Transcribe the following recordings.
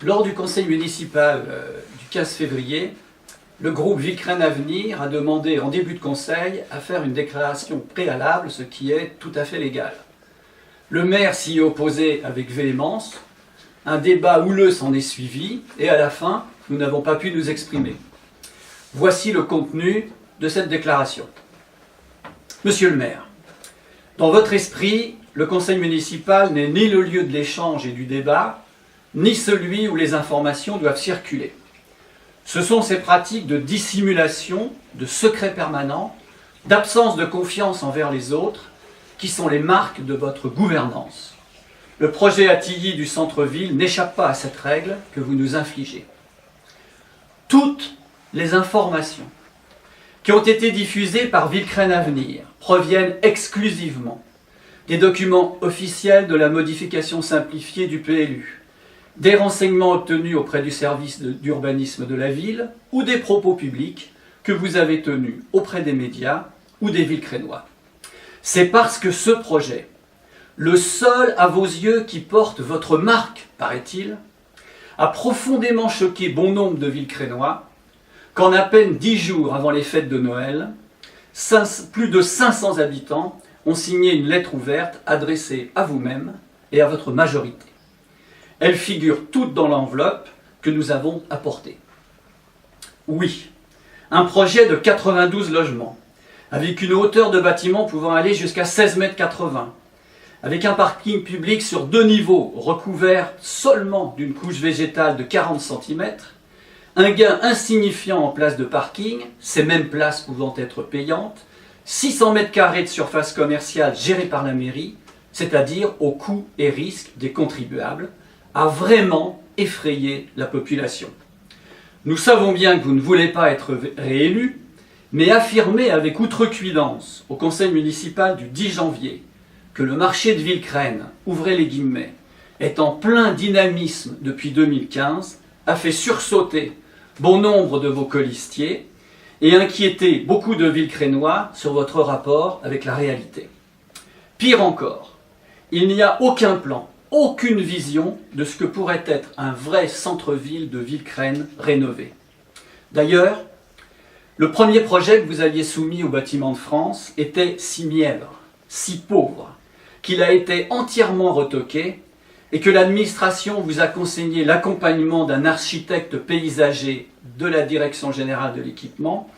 Lors du conseil municipal du 15 février, le groupe Villecreine Avenir a demandé en début de conseil à faire une déclaration préalable, ce qui est tout à fait légal. Le maire s'y est opposé avec véhémence, un débat houleux s'en est suivi, et à la fin, nous n'avons pas pu nous exprimer. Voici le contenu de cette déclaration. Monsieur le maire, dans votre esprit, le conseil municipal n'est ni le lieu de l'échange et du débat, ni celui où les informations doivent circuler. Ce sont ces pratiques de dissimulation, de secret permanent, d'absence de confiance envers les autres, qui sont les marques de votre gouvernance. Le projet Attilly du centre-ville n'échappe pas à cette règle que vous nous infligez. Toutes les informations qui ont été diffusées par Villecreine Avenir proviennent exclusivement des documents officiels de la modification simplifiée du PLU, des renseignements obtenus auprès du service d'urbanisme de la ville ou des propos publics que vous avez tenus auprès des médias ou des Villecreinois. C'est parce que ce projet, le seul à vos yeux qui porte votre marque, paraît-il, a profondément choqué bon nombre de Villecreinois qu'en à peine 10 jours avant les fêtes de Noël, plus de 500 habitants ont signé une lettre ouverte adressée à vous-même et à votre majorité. Elles figurent toutes dans l'enveloppe que nous avons apportée. Oui, un projet de 92 logements, avec une hauteur de bâtiment pouvant aller jusqu'à 16,80 m, avec un parking public sur 2 niveaux recouvert seulement d'une couche végétale de 40 cm, un gain insignifiant en place de parking, ces mêmes places pouvant être payantes, 600 m² de surface commerciale gérée par la mairie, c'est-à-dire au coût et risque des contribuables, a vraiment effrayé la population. Nous savons bien que vous ne voulez pas être réélu, mais affirmer avec outrecuidance au conseil municipal du 10 janvier que le marché de Villecreine, ouvrez les guillemets, est en plein dynamisme depuis 2015, a fait sursauter bon nombre de vos colistiers et inquiéter beaucoup de Villecreinois sur votre rapport avec la réalité. Pire encore, il n'y a aucun plan, aucune vision de ce que pourrait être un vrai centre-ville de Villecreine rénové. D'ailleurs, le premier projet que vous aviez soumis au Bâtiment de France était si mièvre, si pauvre, qu'il a été entièrement retoqué et que l'administration vous a conseillé l'accompagnement d'un architecte paysager de la Direction générale de l'équipement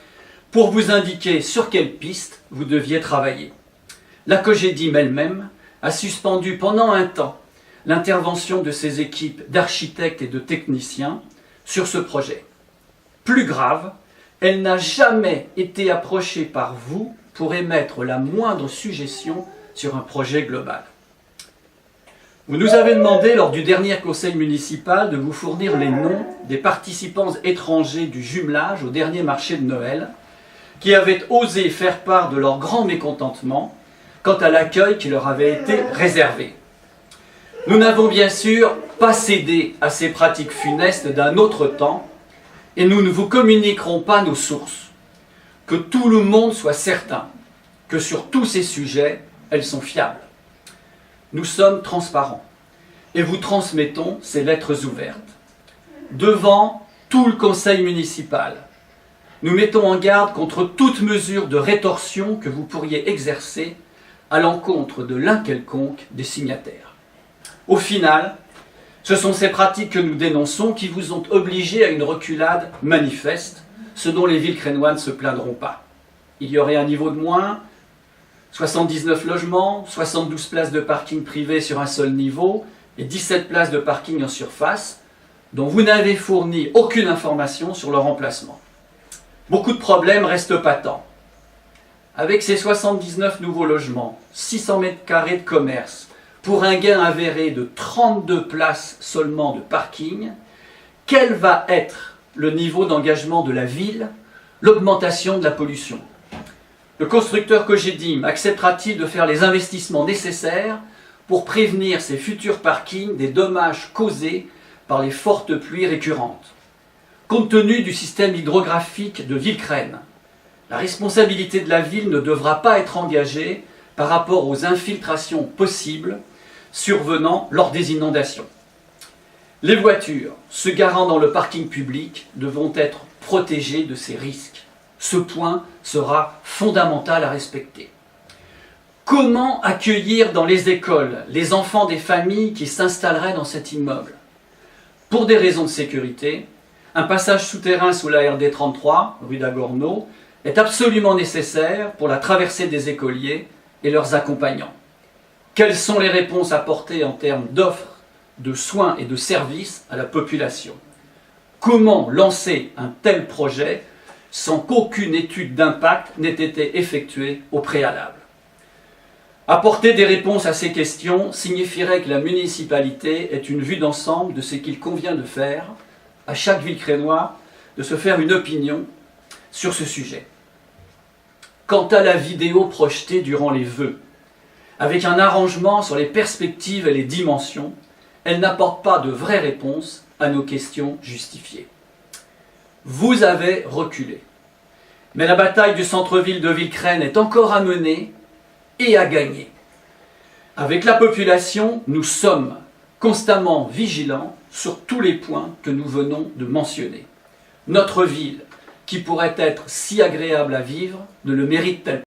pour vous indiquer sur quelle piste vous deviez travailler. La COGEDIM elle-même a suspendu pendant un temps l'intervention de ses équipes d'architectes et de techniciens sur ce projet. Plus grave, elle n'a jamais été approchée par vous pour émettre la moindre suggestion sur un projet global. Vous nous avez demandé lors du dernier conseil municipal de vous fournir les noms des participants étrangers du jumelage au dernier marché de Noël qui avaient osé faire part de leur grand mécontentement quant à l'accueil qui leur avait été réservé. Nous n'avons bien sûr pas cédé à ces pratiques funestes d'un autre temps et nous ne vous communiquerons pas nos sources. Que tout le monde soit certain que sur tous ces sujets, elles sont fiables. Nous sommes transparents et vous transmettons ces lettres ouvertes. Devant tout le conseil municipal, nous mettons en garde contre toute mesure de rétorsion que vous pourriez exercer à l'encontre de l'un quelconque des signataires. Au final, ce sont ces pratiques que nous dénonçons qui vous ont obligé à une reculade manifeste, ce dont les Villecreinois ne se plaindront pas. Il y aurait un niveau de moins, 79 logements, 72 places de parking privé sur un seul niveau et 17 places de parking en surface, dont vous n'avez fourni aucune information sur leur emplacement. Beaucoup de problèmes restent patents. Avec ces 79 nouveaux logements, 600 m² de commerce, pour un gain avéré de 32 places seulement de parking, quel va être le niveau d'engagement de la ville, l'augmentation de la pollution? Le constructeur COGEDIM acceptera-t-il de faire les investissements nécessaires pour prévenir ces futurs parkings des dommages causés par les fortes pluies récurrentes? Compte tenu du système hydrographique de Villecreine, la responsabilité de la ville ne devra pas être engagée par rapport aux infiltrations possibles survenant lors des inondations. Les voitures se garant dans le parking public devront être protégées de ces risques. Ce point sera fondamental à respecter. Comment accueillir dans les écoles les enfants des familles qui s'installeraient dans cet immeuble? Pour des raisons de sécurité, un passage souterrain sous la RD 33, rue d'Agorneau, est absolument nécessaire pour la traversée des écoliers et leurs accompagnants. Quelles sont les réponses apportées en termes d'offres, de soins et de services à la population? Comment lancer un tel projet sans qu'aucune étude d'impact n'ait été effectuée au préalable? Apporter des réponses à ces questions signifierait que la municipalité ait une vue d'ensemble de ce qu'il convient de faire, à chaque Villecrénois, de se faire une opinion sur ce sujet. Quant à la vidéo projetée durant les vœux, avec un arrangement sur les perspectives et les dimensions, elle n'apporte pas de vraies réponses à nos questions justifiées. Vous avez reculé. Mais la bataille du centre-ville de Villecresnes est encore à mener et à gagner. Avec la population, nous sommes constamment vigilants sur tous les points que nous venons de mentionner. Notre ville, qui pourrait être si agréable à vivre, ne le mérite-t-elle pas?